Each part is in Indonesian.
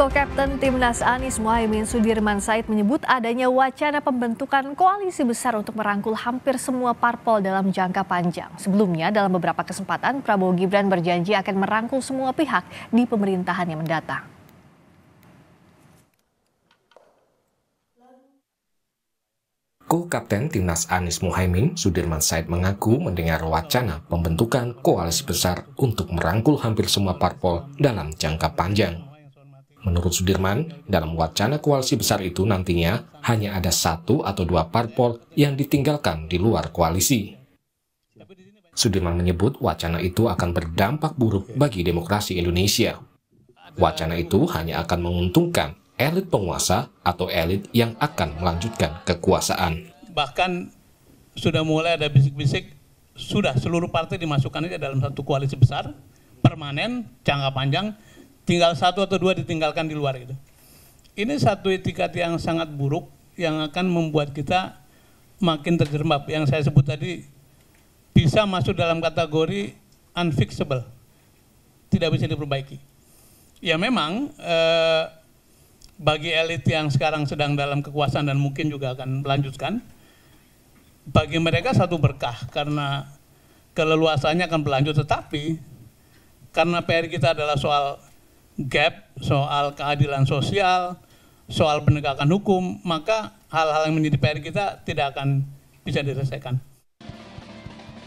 Co-Kapten Timnas Anies Mohaimin Sudirman Said menyebut adanya wacana pembentukan koalisi besar untuk merangkul hampir semua parpol dalam jangka panjang. Sebelumnya, dalam beberapa kesempatan, Prabowo Gibran berjanji akan merangkul semua pihak di pemerintahan yang mendatang. Co-Kapten Timnas Anies Mohaimin Sudirman Said mengaku mendengar wacana pembentukan koalisi besar untuk merangkul hampir semua parpol dalam jangka panjang. Menurut Sudirman, dalam wacana koalisi besar itu nantinya hanya ada 1 atau 2 parpol yang ditinggalkan di luar koalisi. Sudirman menyebut wacana itu akan berdampak buruk bagi demokrasi Indonesia. Wacana itu hanya akan menguntungkan elit penguasa atau elit yang akan melanjutkan kekuasaan. Bahkan sudah mulai ada bisik-bisik, sudah seluruh partai dimasukkan aja dalam satu koalisi besar, permanen, jangka panjang, tinggal 1 atau 2 ditinggalkan di luar gitu. Ini satu etikat yang sangat buruk yang akan membuat kita makin terjerembab. Yang saya sebut tadi bisa masuk dalam kategori unfixable, tidak bisa diperbaiki. Ya memang bagi elit yang sekarang sedang dalam kekuasaan dan mungkin juga akan melanjutkan, bagi mereka satu berkah karena keleluasannya akan berlanjut, tetapi karena PR kita adalah soal gap, soal keadilan sosial, soal penegakan hukum, maka hal-hal yang menjadi PR kita tidak akan bisa diselesaikan.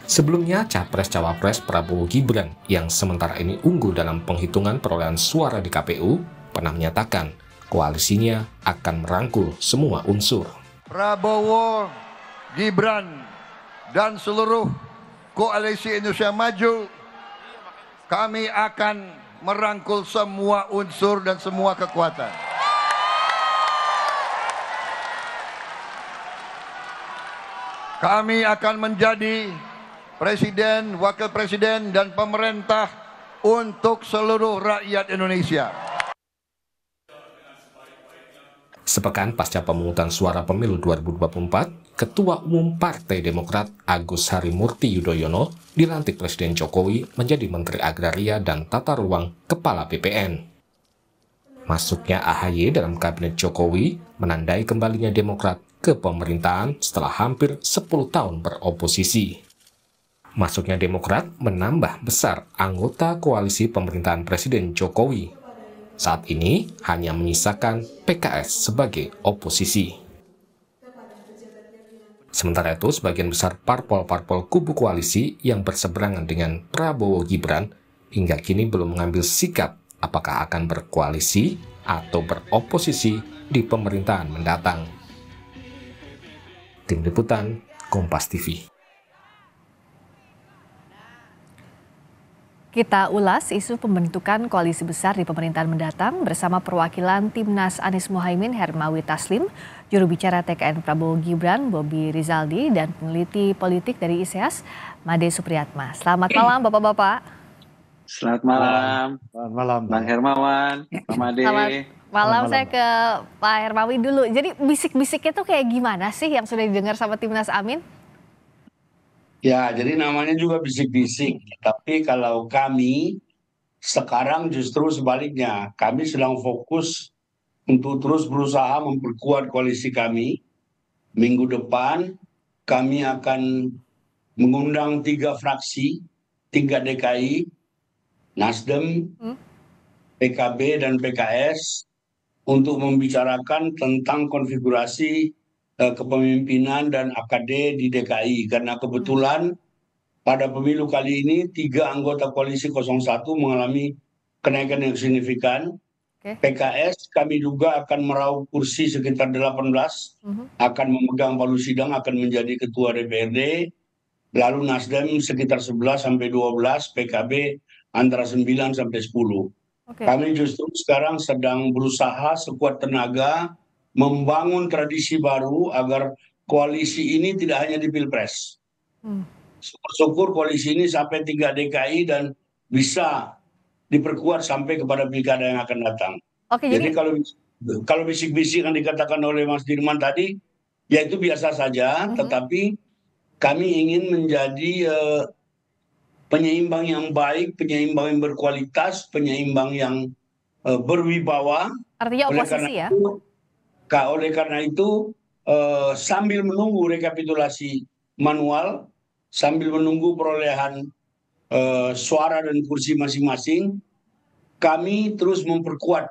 Sebelumnya, Capres-Cawapres Prabowo Gibran yang sementara ini unggul dalam penghitungan perolehan suara di KPU pernah menyatakan koalisinya akan merangkul semua unsur. Prabowo, Gibran, dan seluruh koalisi Indonesia Maju, kami akan merangkul semua unsur dan semua kekuatan. Kami akan menjadi presiden, wakil presiden, dan pemerintah untuk seluruh rakyat Indonesia. Sepekan pasca pemungutan suara pemilu 2024, Ketua Umum Partai Demokrat Agus Harimurti Yudhoyono dilantik Presiden Jokowi menjadi Menteri Agraria dan Tata Ruang Kepala BPN. Masuknya AHY dalam Kabinet Jokowi menandai kembalinya Demokrat ke pemerintahan setelah hampir 10 tahun beroposisi. Masuknya Demokrat menambah besar anggota koalisi pemerintahan Presiden Jokowi. Saat ini hanya menyisakan PKS sebagai oposisi. Sementara itu, sebagian besar parpol-parpol kubu koalisi yang berseberangan dengan Prabowo Gibran hingga kini belum mengambil sikap apakah akan berkoalisi atau beroposisi di pemerintahan mendatang. Tim Liputan, Kompas TV. Kita ulas isu pembentukan koalisi besar di pemerintahan mendatang bersama perwakilan Timnas Anies Mohaimin Hermawi Taslim, juru bicara TKN Prabowo Gibran Bobi Rizaldi, dan peneliti politik dari ISEAS Made Supriyatma. Selamat malam Bapak-Bapak. Selamat malam. Selamat malam, Bang Hermawan, Pak Made. Selamat malam, saya ke Pak Hermawi dulu. Jadi bisik-bisiknya tuh kayak gimana sih yang sudah didengar sama Timnas Amin? Ya, jadi namanya juga bisik-bisik. Tapi kalau kami sekarang justru sebaliknya, kami sedang fokus untuk terus berusaha memperkuat koalisi kami. Minggu depan kami akan mengundang 3 fraksi, 3 DKI, Nasdem, PKB, dan PKS untuk membicarakan tentang konfigurasi kepemimpinan dan AKD di DKI, karena kebetulan pada pemilu kali ini 3 anggota koalisi 01 mengalami kenaikan yang signifikan. PKS kami juga akan meraup kursi sekitar 18, akan memegang palu sidang, akan menjadi ketua DPRD. Lalu Nasdem sekitar 11 sampai 12, PKB antara 9 sampai 10. Kami justru sekarang sedang berusaha sekuat tenaga membangun tradisi baru agar koalisi ini tidak hanya di Pilpres. Syukur-syukur koalisi ini sampai 3 DKI dan bisa diperkuat sampai kepada pilkada yang akan datang. Jadi kalau bisik-bisik yang dikatakan oleh Mas Dirman tadi, ya itu biasa saja, tetapi kami ingin menjadi penyeimbang yang baik, penyeimbang yang berkualitas, penyeimbang yang berwibawa. Artinya Oleh karena oposisi ya? itu sambil menunggu rekapitulasi manual, sambil menunggu perolehan suara dan kursi masing-masing, kami terus memperkuat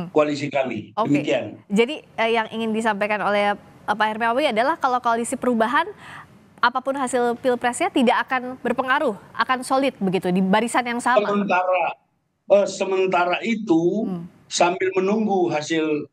koalisi kami. Oke. Demikian. Jadi yang ingin disampaikan oleh Pak Hermawi adalah kalau koalisi perubahan, apapun hasil pilpresnya tidak akan berpengaruh, akan solid begitu di barisan yang sama. Sementara itu, sambil menunggu hasil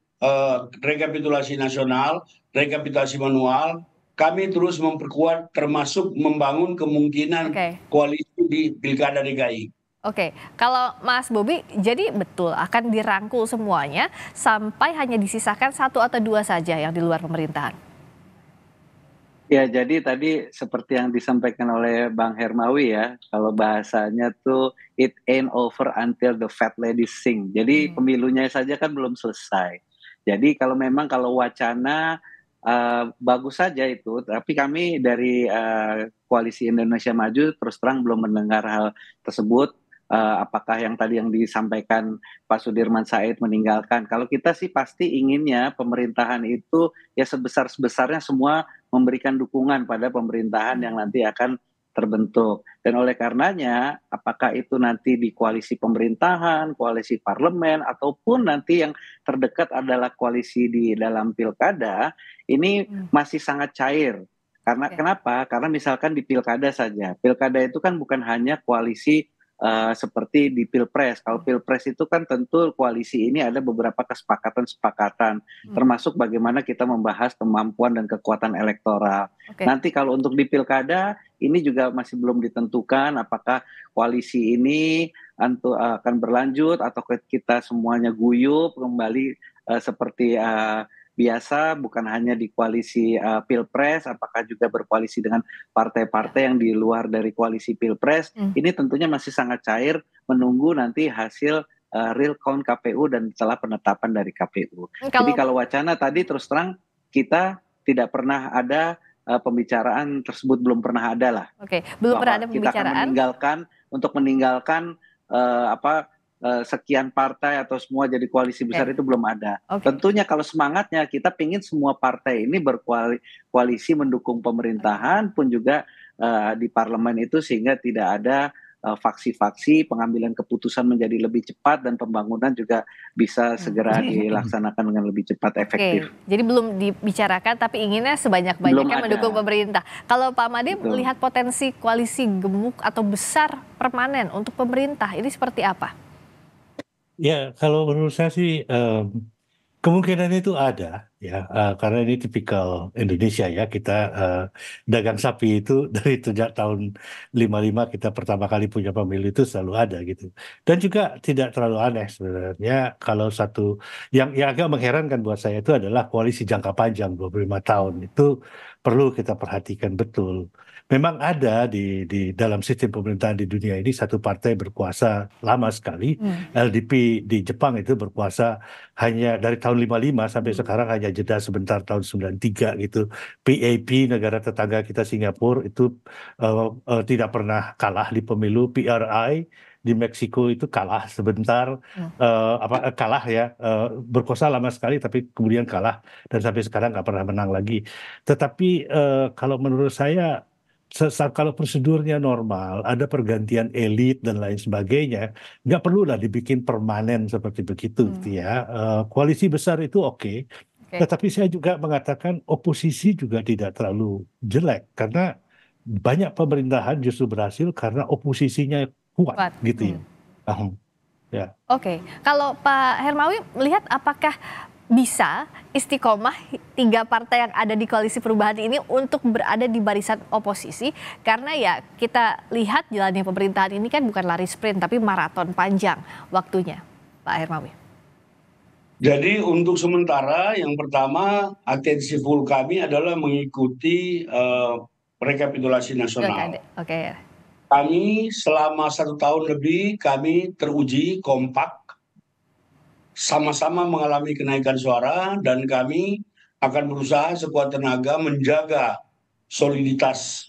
rekapitulasi nasional, rekapitulasi manual, kami terus memperkuat termasuk membangun kemungkinan koalisi di Pilkada DKI. Oke, kalau Mas Bobi, jadi betul akan dirangkul semuanya sampai hanya disisakan 1 atau 2 saja yang di luar pemerintahan? Ya, jadi tadi seperti yang disampaikan oleh Bang Hermawi ya, kalau bahasanya tuh it ain't over until the fat lady sing. Jadi pemilunya saja kan belum selesai. Jadi kalau wacana bagus saja itu, tapi kami dari Koalisi Indonesia Maju terus terang belum mendengar hal tersebut. Apakah yang tadi yang disampaikan Pak Sudirman Said meninggalkan? Kalau kita sih pasti inginnya pemerintahan itu ya sebesar-besarnya semua memberikan dukungan pada pemerintahan yang nanti akan terbentuk. Dan oleh karenanya, apakah itu nanti di koalisi pemerintahan, koalisi parlemen, ataupun nanti yang terdekat adalah koalisi di dalam pilkada, ini masih sangat cair. Karena kenapa? Karena misalkan di pilkada saja, pilkada itu kan bukan hanya koalisi seperti di Pilpres. Kalau Pilpres itu kan tentu koalisi ini ada beberapa kesepakatan-kesepakatan, termasuk bagaimana kita membahas kemampuan dan kekuatan elektoral. Nanti kalau untuk di Pilkada, ini juga masih belum ditentukan apakah koalisi ini akan berlanjut atau kita semuanya guyup kembali seperti biasa, bukan hanya di koalisi Pilpres, apakah juga berkoalisi dengan partai-partai yang di luar dari koalisi Pilpres. Ini tentunya masih sangat cair, menunggu nanti hasil real count KPU dan setelah penetapan dari KPU. Jadi kalau wacana tadi terus terang kita tidak pernah ada pembicaraan tersebut, belum pernah ada lah. Belum pernah ada Kita pembicaraan. akan meninggalkan sekian partai atau semua jadi koalisi besar itu belum ada. Tentunya kalau semangatnya kita pingin semua partai ini berkoalisi mendukung pemerintahan pun juga di parlemen itu, sehingga tidak ada faksi-faksi, pengambilan keputusan menjadi lebih cepat dan pembangunan juga bisa segera dilaksanakan dengan lebih cepat, efektif. Jadi belum dibicarakan tapi inginnya sebanyak-banyaknya mendukung pemerintah. Kalau Pak Made melihat potensi koalisi gemuk atau besar permanen untuk pemerintah, ini seperti apa? Ya, kalau menurut saya sih kemungkinan itu ada ya, karena ini tipikal Indonesia ya, kita dagang sapi itu dari sejak tahun 55 kita pertama kali punya pemilu itu selalu ada gitu. Dan juga tidak terlalu aneh sebenarnya kalau satu yang agak mengherankan buat saya itu adalah koalisi jangka panjang 25 tahun itu perlu kita perhatikan betul. Memang ada di dalam sistem pemerintahan di dunia ini satu partai berkuasa lama sekali. LDP di Jepang itu berkuasa hanya dari tahun 55 sampai sekarang hanya jeda sebentar tahun 93 gitu. PAP, negara tetangga kita Singapura itu tidak pernah kalah di pemilu. PRI di Meksiko itu kalah sebentar, kalah ya, berkuasa lama sekali tapi kemudian kalah dan sampai sekarang nggak pernah menang lagi. Tetapi kalau menurut saya kalau prosedurnya normal, ada pergantian elit dan lain sebagainya, nggak perlulah dibikin permanen seperti begitu, ya. Koalisi besar itu oke. Tetapi saya juga mengatakan oposisi juga tidak terlalu jelek, karena banyak pemerintahan justru berhasil karena oposisinya kuat. Gitu ya. Kalau Pak Hermawi melihat apakah bisa istiqomah 3 partai yang ada di koalisi perubahan ini untuk berada di barisan oposisi, karena ya kita lihat jalannya pemerintahan ini kan bukan lari sprint tapi maraton panjang waktunya, Pak Hermawi. Jadi untuk sementara yang pertama atensi full kami adalah mengikuti rekapitulasi nasional. Kami selama 1 tahun lebih kami teruji kompak, sama-sama mengalami kenaikan suara, dan kami akan berusaha sekuat tenaga menjaga soliditas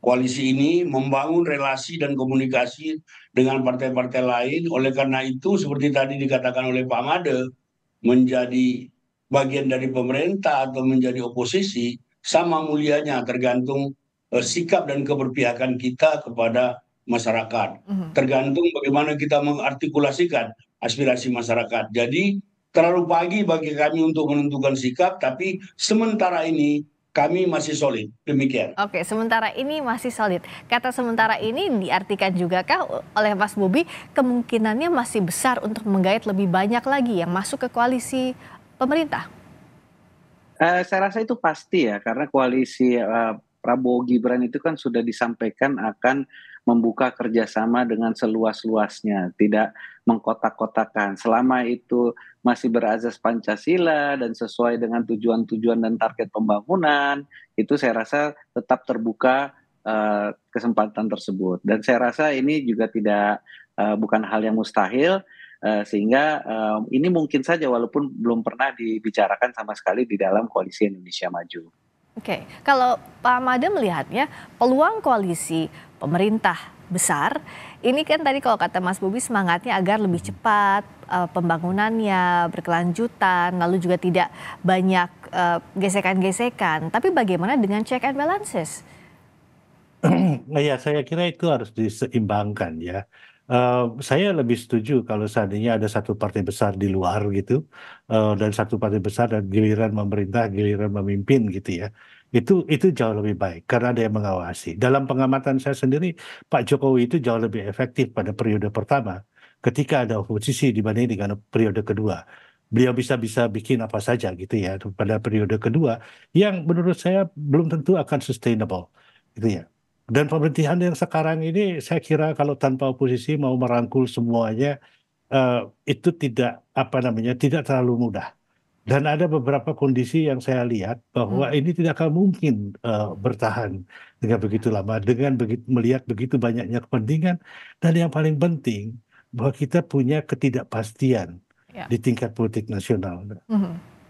koalisi ini, membangun relasi dan komunikasi dengan partai-partai lain. Oleh karena itu, seperti tadi dikatakan oleh Pak Made, menjadi bagian dari pemerintah atau menjadi oposisi, sama mulianya tergantung sikap dan keberpihakan kita kepada masyarakat. Tergantung bagaimana kita mengartikulasikan aspirasi masyarakat. Jadi terlalu pagi bagi kami untuk menentukan sikap, tapi sementara ini kami masih solid. Demikian. Oke, sementara ini masih solid. Kata sementara ini diartikan juga kah oleh Mas Bobi kemungkinannya masih besar untuk menggait lebih banyak lagi yang masuk ke koalisi pemerintah? Saya rasa itu pasti ya, karena koalisi Prabowo Gibran itu kan sudah disampaikan akan membuka kerjasama dengan seluas-luasnya, tidak mengkotak-kotakan. Selama itu masih berazas Pancasila dan sesuai dengan tujuan-tujuan dan target pembangunan, itu saya rasa tetap terbuka kesempatan tersebut. Dan saya rasa ini juga bukan hal yang mustahil, sehingga ini mungkin saja walaupun belum pernah dibicarakan sama sekali di dalam koalisi Indonesia Maju. Oke, kalau Pak Made melihatnya peluang koalisi pemerintah besar, ini kan tadi kalau kata Mas Bobi semangatnya agar lebih cepat pembangunannya berkelanjutan, lalu juga tidak banyak gesekan-gesekan. Tapi bagaimana dengan check and balances? Ya, saya kira itu harus diseimbangkan ya. Saya lebih setuju kalau seandainya ada satu partai besar di luar gitu, dan satu partai besar dan giliran memerintah, giliran memimpin gitu ya. Itu jauh lebih baik karena ada yang mengawasi. Dalam pengamatan saya sendiri, Pak Jokowi itu jauh lebih efektif pada periode pertama ketika ada oposisi dibanding dengan periode kedua. Beliau bisa bikin apa saja gitu ya pada periode kedua yang menurut saya belum tentu akan sustainable gitu ya. Dan pemerintahan yang sekarang ini saya kira kalau tanpa oposisi mau merangkul semuanya itu tidak terlalu mudah. Dan ada beberapa kondisi yang saya lihat bahwa ini tidak akan mungkin bertahan dengan begitu lama, dengan melihat begitu banyaknya kepentingan, dan yang paling penting bahwa kita punya ketidakpastian di tingkat politik nasional.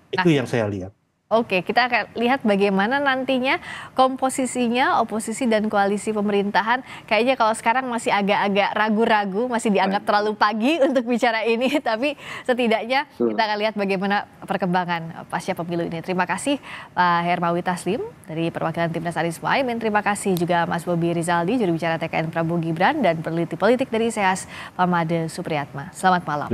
Itu yang saya lihat. Oke, kita akan lihat bagaimana nantinya komposisinya oposisi dan koalisi pemerintahan. Kayaknya kalau sekarang masih agak-agak ragu-ragu, masih dianggap terlalu pagi untuk bicara ini. Tapi setidaknya kita akan lihat bagaimana perkembangan pasca pemilu ini. Terima kasih Pak Hermawi Taslim dari perwakilan Timnas Anies Mohaimin. Terima kasih juga Mas Bobi Rizaldi, juru bicara TKN Prabowo Gibran, dan peneliti politik dari SEAS Pak Made Supriyatma. Selamat malam.